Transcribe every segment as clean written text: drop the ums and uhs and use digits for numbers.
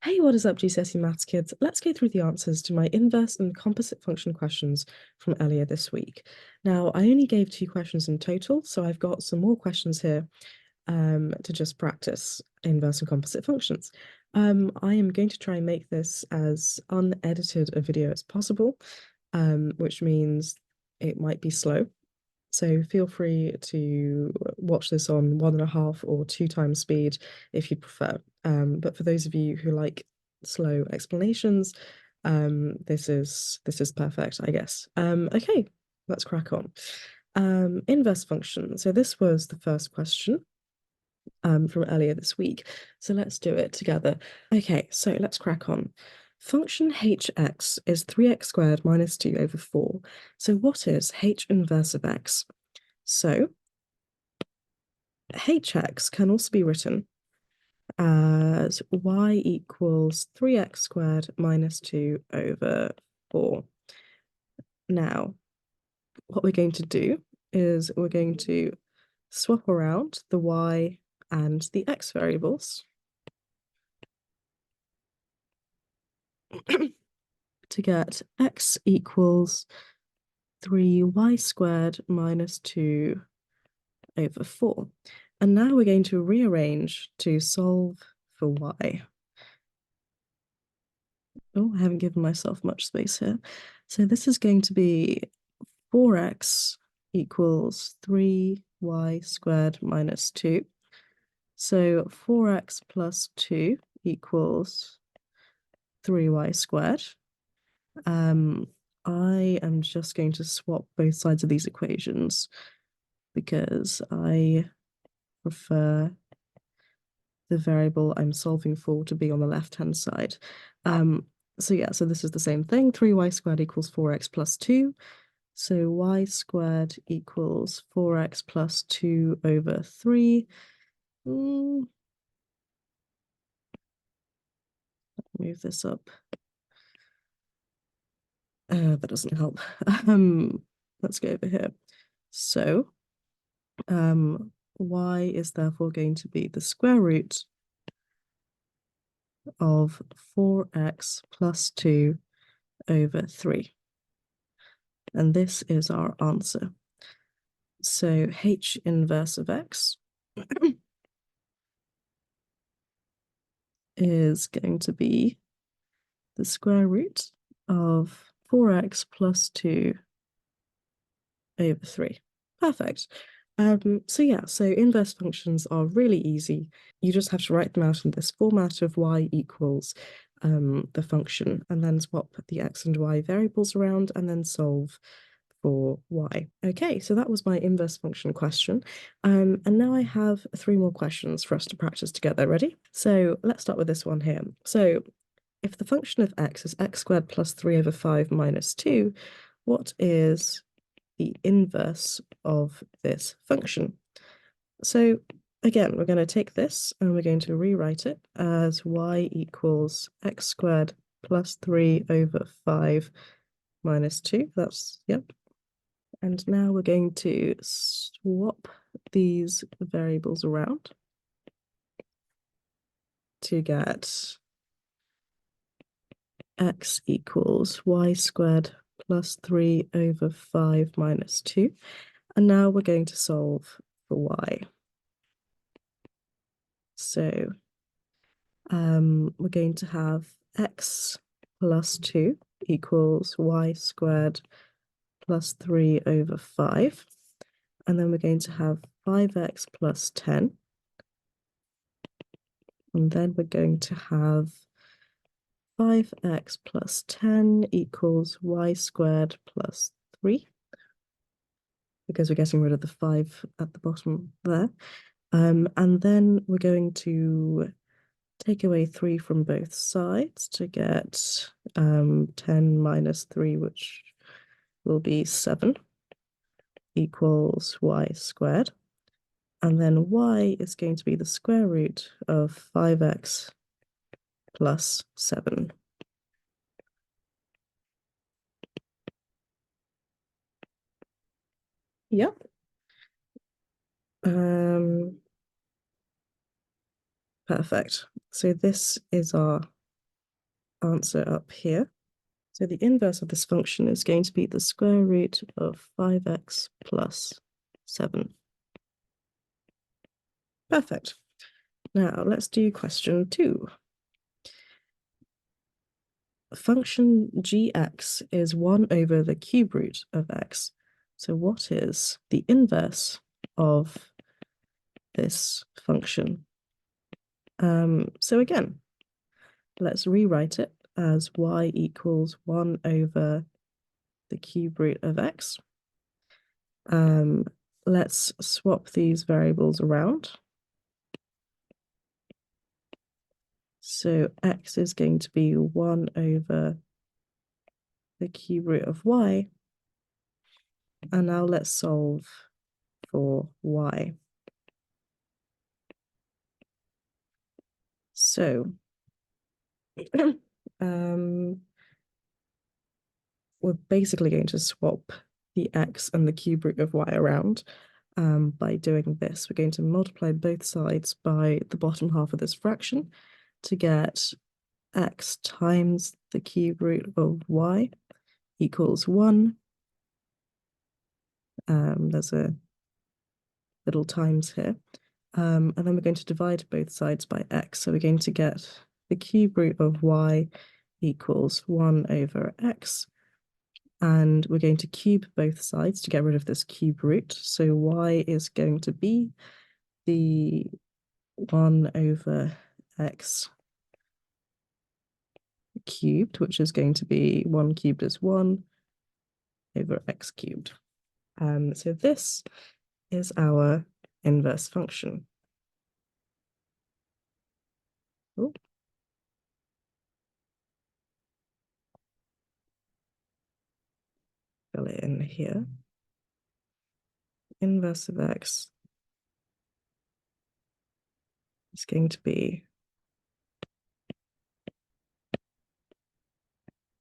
Hey, what is up, GCSE Maths kids? Let's go through the answers to my inverse and composite function questions from earlier this week. Now, I only gave 2 questions in total, so I've got some more questions here to just practice inverse and composite functions. I am going to try and make this as unedited a video as possible, which means it might be slow. So feel free to watch this on 1.5 or 2 times speed if you prefer. But for those of you who like slow explanations, this is perfect, I guess. Okay, let's crack on. Inverse function. So this was the first question from earlier this week. So let's do it together. Okay, so let's crack on. Function hx is 3x squared minus 2 over 4. So what is h inverse of x? So hx can also be written as y equals 3x squared minus 2 over 4. Now, what we're going to do is we're going to swap around the y and the x variables to get x equals 3y squared minus 2 over 4. And now we're going to rearrange to solve for y. Oh, I haven't given myself much space here. So this is going to be 4x equals 3y squared minus 2. So 4x plus 2 equals 3y squared. I am just going to swap both sides of these equations because I prefer the variable I'm solving for to be on the left-hand side. So yeah, so this is the same thing. 3y squared equals 4x plus 2. So y squared equals 4x plus 2 over 3. Move this up. That doesn't help. Let's go over here. So y is therefore going to be the square root of 4x plus 2 over 3. And this is our answer. So h inverse of x is going to be the square root of 4x plus 2 over 3. Perfect. So yeah, so inverse functions are really easy. You just have to write them out in this format of y equals the function, and then swap the x and y variables around, and then solve for y. Okay, so that was my inverse function question. And now I have 3 more questions for us to practice together. Ready? So let's start with this one here. So if the function of x is x squared plus 3 over 5 minus 2, what is the inverse of this function? So again, we're going to take this and we're going to rewrite it as y equals x squared plus 3 over 5 minus 2. That's, yep. And now we're going to swap these variables around to get x equals y squared plus 3 over 5 minus 2. And now we're going to solve for y. So we're going to have x plus 2 equals y squared plus 3 over 5. And then we're going to have 5x plus 10. And then we're going to have 5x plus 10 equals y squared plus 3, because we're getting rid of the 5 at the bottom there. And then we're going to take away 3 from both sides to get 10 minus 3, which will be 7, equals y squared. And then y is going to be the square root of 5x plus 7. Yep. Perfect. So this is our answer up here. So the inverse of this function is going to be the square root of 5x plus 7. Perfect. Now let's do question 2. Function gx is 1 over the cube root of x. So what is the inverse of this function? So again, let's rewrite it as y equals 1 over the cube root of x. Let's swap these variables around. So x is going to be 1 over the cube root of y. And now let's solve for y. So we're basically going to swap the x and the cube root of y around by doing this. We're going to multiply both sides by the bottom half of this fraction to get x times the cube root of y equals 1. There's a little times here. And then we're going to divide both sides by x. So we're going to get the cube root of y equals 1 over x. And we're going to cube both sides to get rid of this cube root. So y is going to be the 1 over x cubed, which is going to be 1 cubed is 1 over x cubed. So this is our inverse function. Oh. Fill it in here. Inverse of x is going to be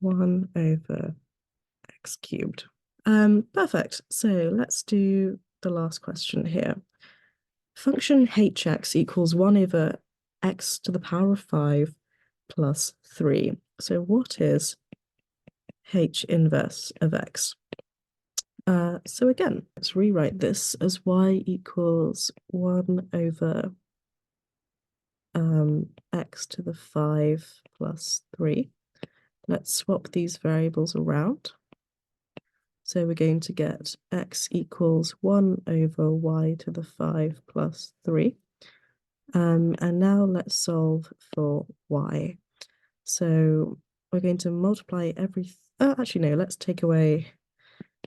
1 over x cubed. Perfect. So let's do the last question here. Function hx equals 1 over x to the power of 5 plus 3. So what is h inverse of x? So again, let's rewrite this as y equals 1 over x to the 5 plus 3. Let's swap these variables around. So we're going to get x equals 1 over y to the 5 plus 3. And now let's solve for y. So we're going to multiply actually no, let's take away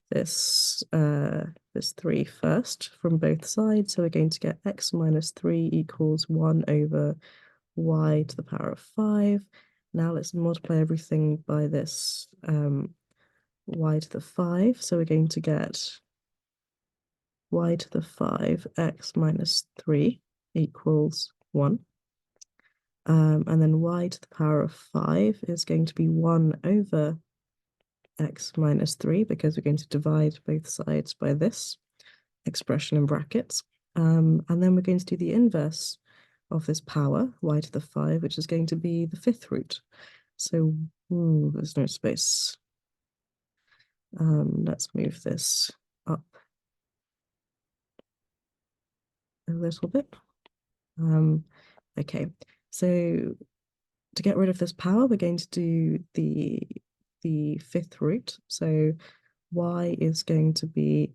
this this 3 first from both sides. So we're going to get x minus 3 equals 1 over y to the power of 5. Now let's multiply everything by this y to the 5. So we're going to get y to the 5 x minus 3 equals 1. And then y to the power of 5 is going to be 1 over x minus 3 because we're going to divide both sides by this expression in brackets. And then we're going to do the inverse of this power, y to the 5, which is going to be the 5th root. So there's no space. Let's move this up a little bit. Okay, so to get rid of this power, we're going to do the 5th root. So y is going to be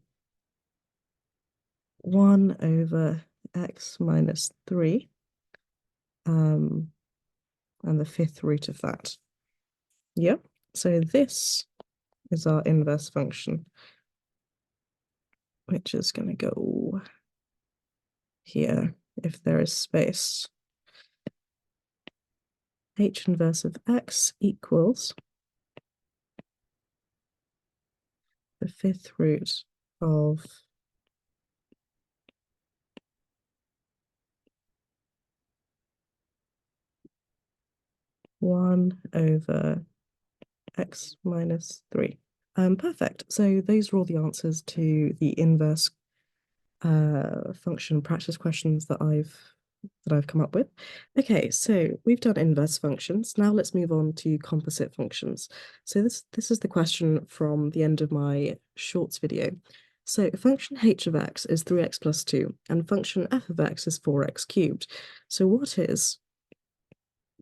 1 over x minus 3, and the 5th root of that. Yep, so this is our inverse function, which is going to go here if there is space. H inverse of x equals the 5th root of 1 over x minus 3. Perfect. So those are all the answers to the inverse function practice questions that I've that I've come up with. Okay, so we've done inverse functions. Now let's move on to composite functions. So this is the question from the end of my shorts video. So function h of x is 3x plus 2, and function f of x is 4x cubed. So what is,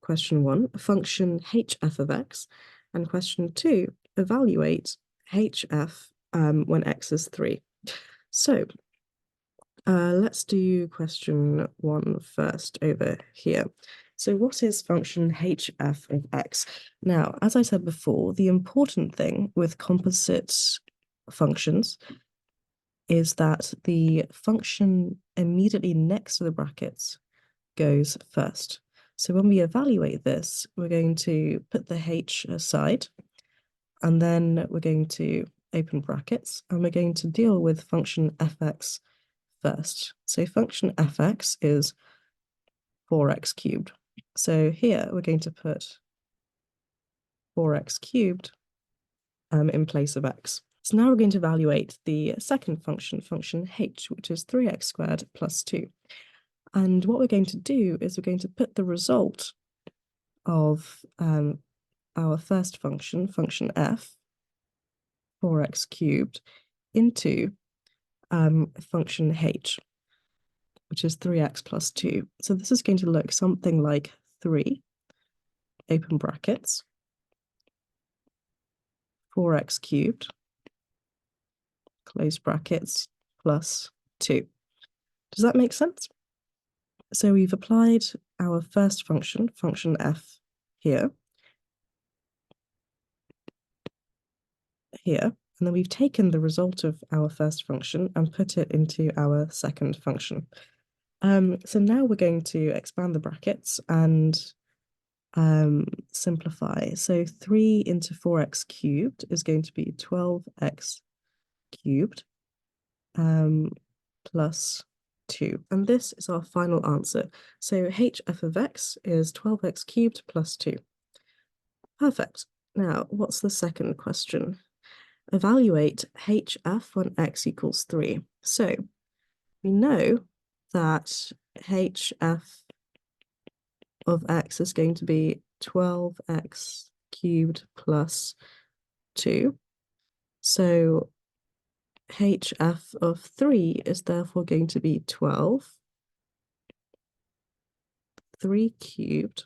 question 1, function hf of x? And question 2, evaluate hf when x is 3. So let's do question 1 first over here. So what is function hf of x? Now, as I said before, the important thing with composite functions is that the function immediately next to the brackets goes first. So when we evaluate this, we're going to put the h aside, and then we're going to open brackets, and we're going to deal with function fx first. So function fx is 4x cubed. So here we're going to put 4x cubed in place of x. So now we're going to evaluate the second function, function h, which is 3x squared plus 2. And what we're going to do is we're going to put the result of our first function, function f, 4x cubed, into function h, which is 3x plus 2. So this is going to look something like 3, open brackets, 4x cubed, close brackets, plus 2. Does that make sense? So we've applied our first function, function f, here, and then we've taken the result of our first function and put it into our second function. So now we're going to expand the brackets and simplify. So 3 into 4x cubed is going to be 12x cubed plus 2. And this is our final answer. So hf of x is 12x cubed plus 2. Perfect. Now, what's the second question? Evaluate hf when x equals 3. So we know that hf of x is going to be 12x cubed plus 2. So hf of 3 is therefore going to be 12. 3 cubed,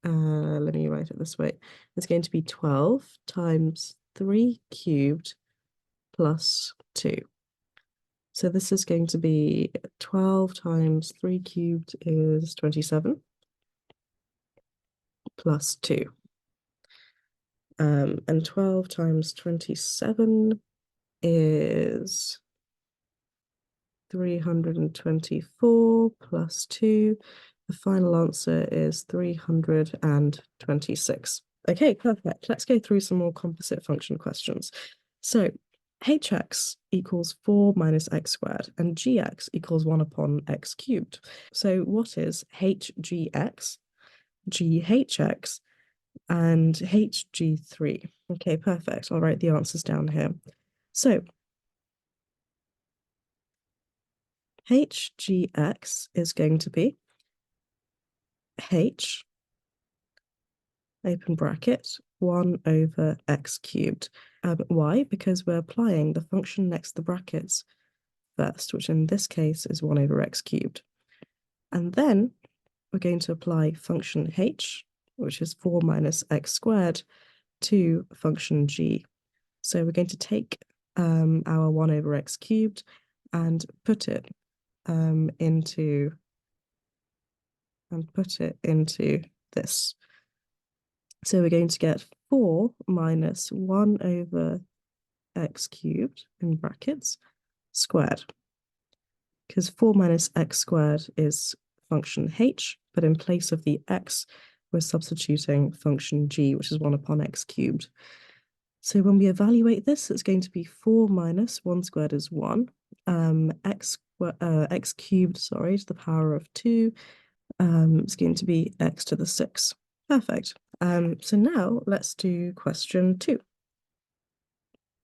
let me write it this way. It's going to be 12 times 3 cubed plus 2. So this is going to be 12 times 3 cubed is 27 plus 2. And 12 times 27 is 324 plus 2. The final answer is 326. Okay, perfect. Let's go through some more composite function questions. So hx equals 4 minus x squared, and gx equals 1 upon x cubed. So what is hgx, ghx, and hg3? Okay, perfect. I'll write the answers down here. So hgx is going to be h, open bracket, 1 over x cubed. Why? Because we're applying the function next to the brackets first, which in this case is 1 over x cubed. And then we're going to apply function h, which is 4 minus x squared, to function g. So we're going to take our 1 over x cubed and put it into this. So we're going to get 4 minus 1 over x cubed in brackets squared, because 4 minus x squared is function h, but in place of the x, we're substituting function g, which is 1 upon x cubed. So when we evaluate this, it's going to be 4 minus 1 squared is 1, x cubed, to the power of 2, it's going to be x to the 6. Perfect. So now let's do question 2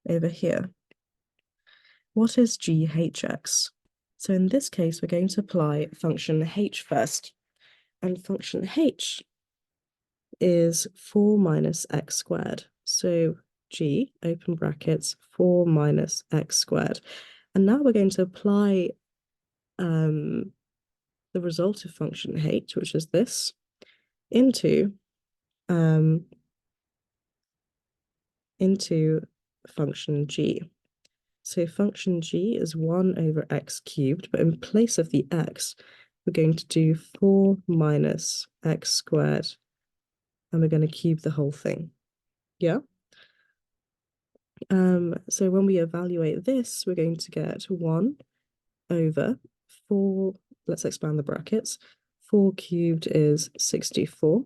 over here. What is GHX? So in this case, we're going to apply function h first. And function h is 4 minus x squared. So g, open brackets, 4 minus x squared. And now we're going to apply the result of function h, which is this, into function g. So function g is 1 over x cubed, but in place of the x, we're going to do 4 minus x squared, and we're going to cube the whole thing. Yeah? So when we evaluate this, we're going to get 1 over 4, let's expand the brackets. 4 cubed is 64,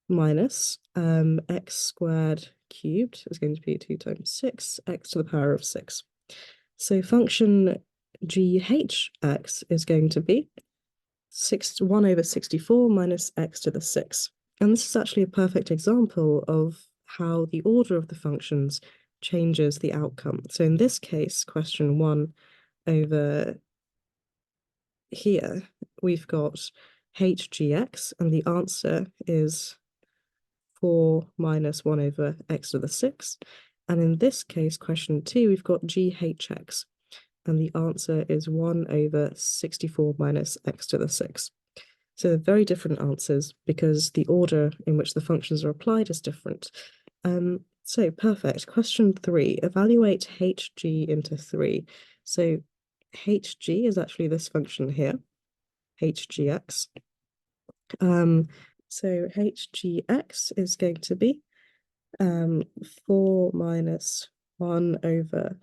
minus x squared cubed is going to be 2 times 6, x to the power of 6. So function GHX is going to be 1 over 64 minus x to the 6. And this is actually a perfect example of how the order of the functions changes the outcome. So in this case, question 1 over here, we've got hgx, and the answer is 4 minus 1 over x to the 6. And in this case, question 2, we've got GHX, and the answer is 1 over 64 minus x to the 6. So very different answers because the order in which the functions are applied is different. So perfect. Question 3, evaluate hg into 3. So hg is actually this function here, hgx. So hgx is going to be 4 minus 1 over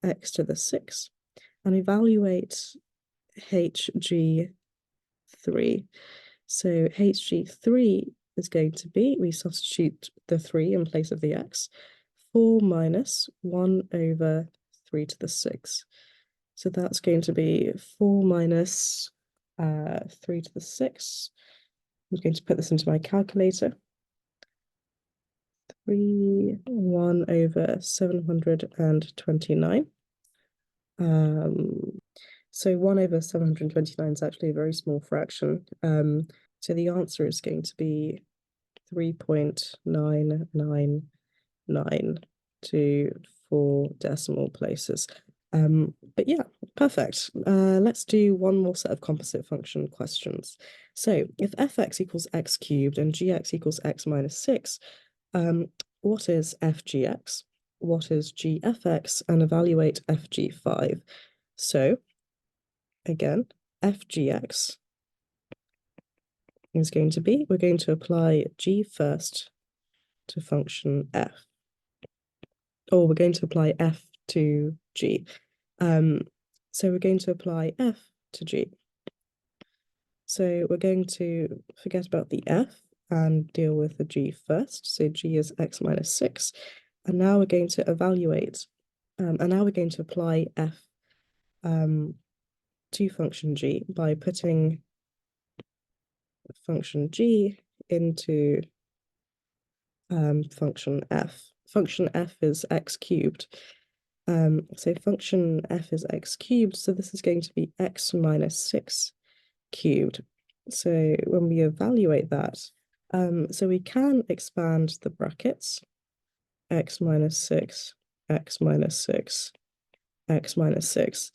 x to the 6, and evaluate hg3. So hg3 is going to be, we substitute the 3 in place of the x, 4 minus 1 over 3 to the 6. So that's going to be 4 minus 3 to the 6. I'm going to put this into my calculator. 1 over 729. So 1 over 729 is actually a very small fraction. So the answer is going to be 3.999 to 4 decimal places. But yeah, perfect. Let's do one more set of composite function questions. So if fx equals x cubed and gx equals x minus 6, what is fgx? What is gfx? And evaluate fg5. So again, fgx is going to be, we're going to apply g first to function f. Or we're going to apply f to g. So we're going to apply f to g. So we're going to forget about the f and deal with the g first. So g is x minus 6. And now we're going to evaluate, and now we're going to apply f to function g by putting function g into function f. Function f is x cubed. So function f is x cubed, so this is going to be x minus 6 cubed. So when we evaluate that, so we can expand the brackets, x minus 6, x minus 6, x minus 6,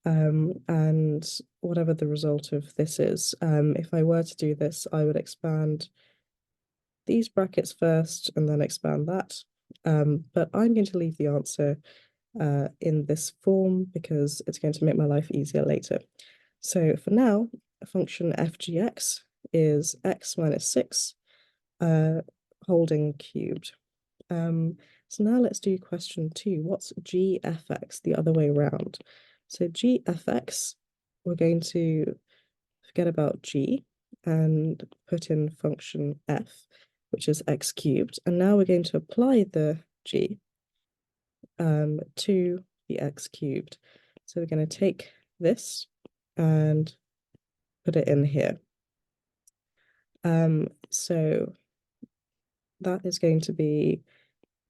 and whatever the result of this is. If I were to do this, I would expand these brackets first and then expand that. But I'm going to leave the answer in this form because it's going to make my life easier later. So for now, function fgx is x minus 6 holding cubed. So now let's do question 2. What's gfx the other way around? So gfx, we're going to forget about g and put in function f, which is x cubed. And now we're going to apply the g to the x cubed. So we're going to take this and put it in here. So that is going to be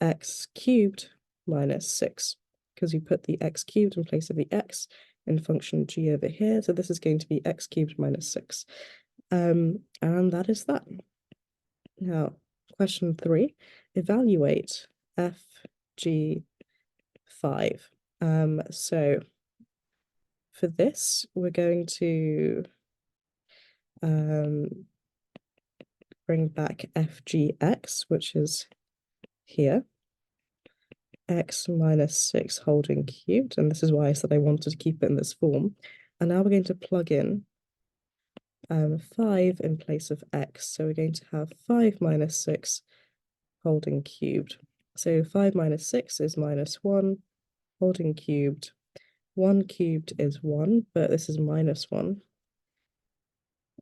x cubed minus 6, because you put the x cubed in place of the x in function g over here. So this is going to be x cubed minus 6. And that is that. Now, question 3, evaluate FG5. So for this, we're going to bring back FGX, which is here, x minus 6 holding cubed, and this is why I said I wanted to keep it in this form. And now we're going to plug in 5 in place of x, so we're going to have 5 minus 6 holding cubed. So 5 minus 6 is minus 1, holding cubed. 1 cubed is 1, but this is minus 1.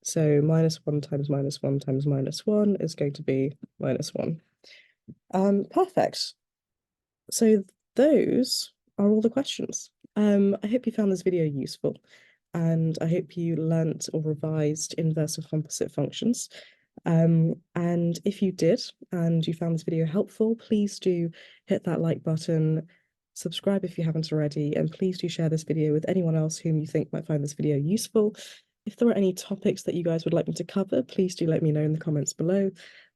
So minus 1 times minus 1 times minus 1 is going to be minus 1. Perfect. So those are all the questions. I hope you found this video useful, and I hope you learnt or revised inverse of composite functions. And if you did, and you found this video helpful, please do hit that like button, subscribe if you haven't already, and please do share this video with anyone else whom you think might find this video useful. If there are any topics that you guys would like me to cover, please do let me know in the comments below.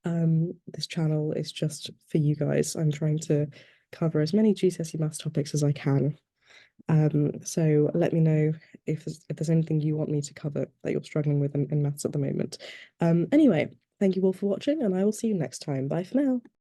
This channel is just for you guys. I'm trying to cover as many GCSE Maths topics as I can. So let me know if there's anything you want me to cover that you're struggling with in maths at the moment. Anyway, thank you all for watching, and I will see you next time. Bye for now.